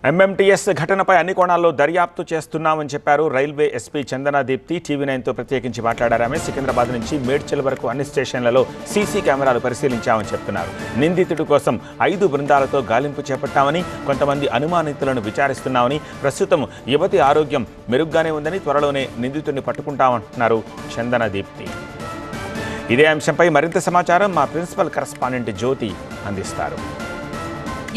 MMTS ఘటనపై అన్ని కోణాల్లో దర్యాప్తు చేస్తున్నామని చెప్పారు రైల్వే ఎస్పీ చందనా దీప్తి. టీవీ9తో ప్రత్యేకించి మాట్లాడారు. ఆమె సికింద్రాబాద్ నుంచి మేడ్చల్ వరకు అన్ని స్టేషన్లలో సీసీ కెమెరాలు పరిశీలించామని చెప్తున్నారు. నిందితుడి కోసం 5 బృందాలతో గాలింపు చేపట్టామని, కొంతమంది అనుమానితులను విచారిస్తున్నామని, ప్రస్తుతం యువతి ఆరోగ్యం మెరుగ్గానే ఉందని, త్వరలోనే నిందితుడిని పట్టుకుంటామంటున్నారు చందనా దీప్తి. ఇదే అంశంపై మరింత సమాచారం మా ప్రిన్సిపల్ కరెస్పాండెంట్ జ్యోతి అందిస్తారు.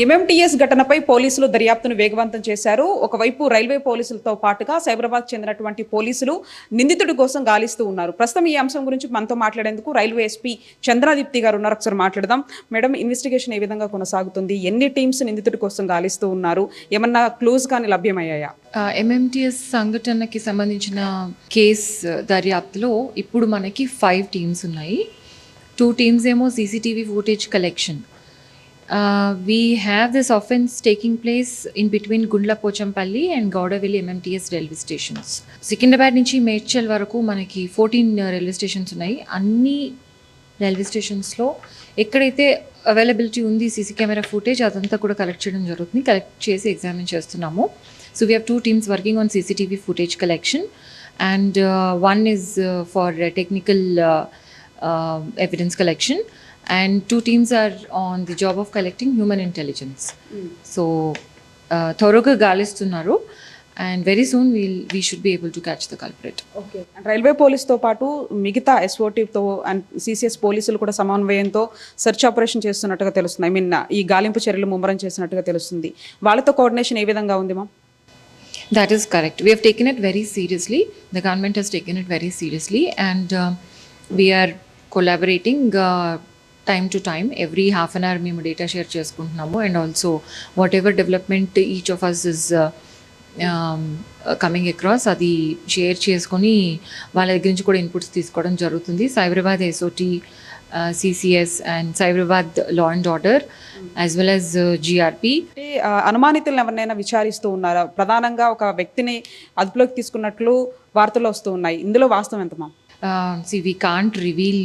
ఎంఎంటీఎస్ ఘటనపై పోలీసులు దర్యాప్తును వేగవంతం చేశారు. ఒకవైపు రైల్వే పోలీసులతో పాటుగా సైబరాబాద్ చెందినటువంటి పోలీసులు నిందితుడి కోసం గాలిస్తూ ఉన్నారు. ప్రస్తుతం ఈ అంశం గురించి మనతో మాట్లాడేందుకు రైల్వే ఎస్పీ చందనా దీప్తి గారు ఉన్నారు. ఒకసారి మాట్లాడదాం. మేడం, ఇన్వెస్టిగేషన్ ఏ విధంగా కొనసాగుతుంది? ఎన్ని టీమ్స్ నిందితుడి కోసం గాలిస్తూ ఉన్నారు? ఏమన్నా క్లూజ్ కానీ లభ్యమయ్యాయా? ఎంఎంటీఎస్ సంఘటనకి సంబంధించిన కేస్ దర్యాప్తులో ఇప్పుడు మనకి 5 టీమ్స్ ఉన్నాయి. 2 టీమ్స్ ఏమో CCTV footage collection. We have this offense taking place in between Gundla Pochampalli and Gowdavelli MMTS railway stations. Secunderabad నుంచి మేడ్చల్ వరకు మనకి 14 రైల్వే స్టేషన్స్ ఉన్నాయి. అన్ని రైల్వే స్టేషన్స్లో ఎక్కడైతే అవైలబిలిటీ ఉంది సీసీ కెమెరా ఫుటేజ్ అదంతా కూడా కలెక్ట్ చేయడం జరుగుతుంది. కలెక్ట్ చేసి ఎగ్జామిన్ చేస్తున్నాము. So we have 2 teams working on CCTV footage collection and one is for technical evidence collection. And 2 teams are on the job of collecting human intelligence. So thorough gaalistunnaru and very soon we should be able to catch the culprit. Okay. And railway police తో పాటు మిగతా SOT తో and CCS పోలీసులు కూడా సమన్వయంతో search operation చేస్తున్నట్టుగా తెలుస్తుంది. I mean ఈ గాలింపు చర్యలు ముమ్మరం చేసినట్టుగా తెలుస్తుంది. వాళ్ళతో కోఆర్డినేషన్ ఏ విధంగా ఉంది మా? That is correct. We have taken it very seriously. The government has taken it very seriously and we are collaborating time to time. Every half an hour మేము డేటా షేర్ చేసుకుంటున్నాము and also whatever development each of us is coming across అది share చేసుకొని వాళ్ళ దగ్గర నుంచి కూడా inputs తీసుకోవడం జరుగుతుంది. Cyberabad SOT, CCS and Cyberabad law and order as well as GRP. అనుమానితులను ఎవరినైనా విచారిస్తూ ఉన్నారా? ప్రధానంగా ఒక వ్యక్తిని అదుపులోకి తీసుకున్నట్లు వార్తలు వస్తూ ఉన్నాయి. ఇందులో వాస్తవం ఎంత మా? See, we can't reveal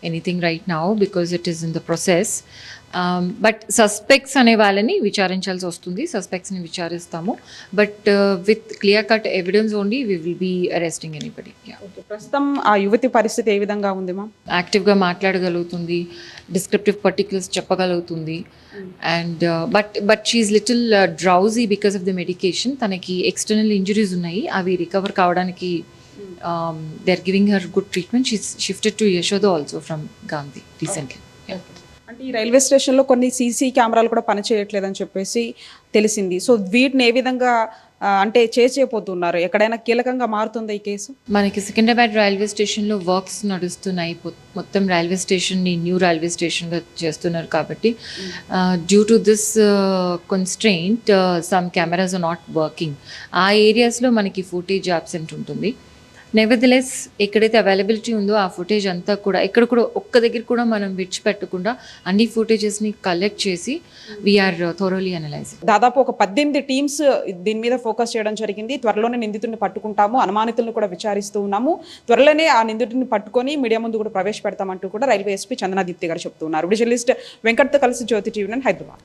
anything right now because it is in the process. But suspects ane వాళ్ళని విచారించాల్సి వస్తుంది. సస్పెక్ట్స్ ని విచారిస్తాము. But with clear cut evidence only we will be arresting anybody. Yeah. Okay. ప్రస్తుతం ఆ యువతి పరిస్థితి ఏ విధంగా ఉంది మా? యాక్టివ్ గా మాట్లాడగలుగుతుంది, డిస్క్రిప్టివ్ పర్టిక్యులర్స్ చెప్పగలుగుతుంది and but she is little drowsy because of the medication. తనకి ఎక్స్టర్నల్ ఇంజరీస్ ఉన్నాయి. అవి రికవర్ కావడానికి they're giving her good treatment. She's shifted to Yashoda also from Gandhi recently. Yeah. అంటే ఈ రైల్వే స్టేషన్లో కొన్ని సీసీ కెమెరాలు కూడా పనిచేయట్లేదని చెప్పేసి తెలిసింది. సో వీటిని ఏ విధంగా అంటే చేయబోతున్నారు? ఎక్కడైనా కీలకంగా మారుతుందా ఈ కేసు? మనకి సికింద్రాబాద్ రైల్వే స్టేషన్లో వర్క్స్ నడుస్తున్నాయి. మొత్తం రైల్వే స్టేషన్ని న్యూ రైల్వే స్టేషన్గా చేస్తున్నారు కాబట్టి due to this constraint some cameras are not working. ఆ ఏరియాస్లో మనకి ఫుటేజ్ అబ్సెంట్ ఉంటుంది. నెవర్దెలెస్ ఎక్కడైతే అవైలబిలిటీ ఉందో ఆ ఫుటేజ్ అంతా కూడా ఎక్కడ కూడా ఒక్క దగ్గర కూడా మనం విడిచిపెట్టకుండా అన్ని ఫుటేజెస్ని కలెక్ట్ చేసి వీఆర్ థోరోలీ అనలైజింగ్. దాదాపు ఒక 18 టీమ్స్ దీని మీద ఫోకస్ చేయడం జరిగింది. త్వరలోనే నిందితుడిని పట్టుకుంటాము, అనుమానితులను కూడా విచారిస్తూ ఉన్నాము. త్వరలోనే ఆ నిందితుడిని పట్టుకొని మీడియా ముందు కూడా ప్రవేశపెడతామంటూ కూడా రైల్వే ఎస్పీ చందనా దీప్తి గారు చెప్తున్నారు. జర్నలిస్ట్ వెంకట్తో కలిసి జ్యోతి టీవీ9 హైదరాబాద్.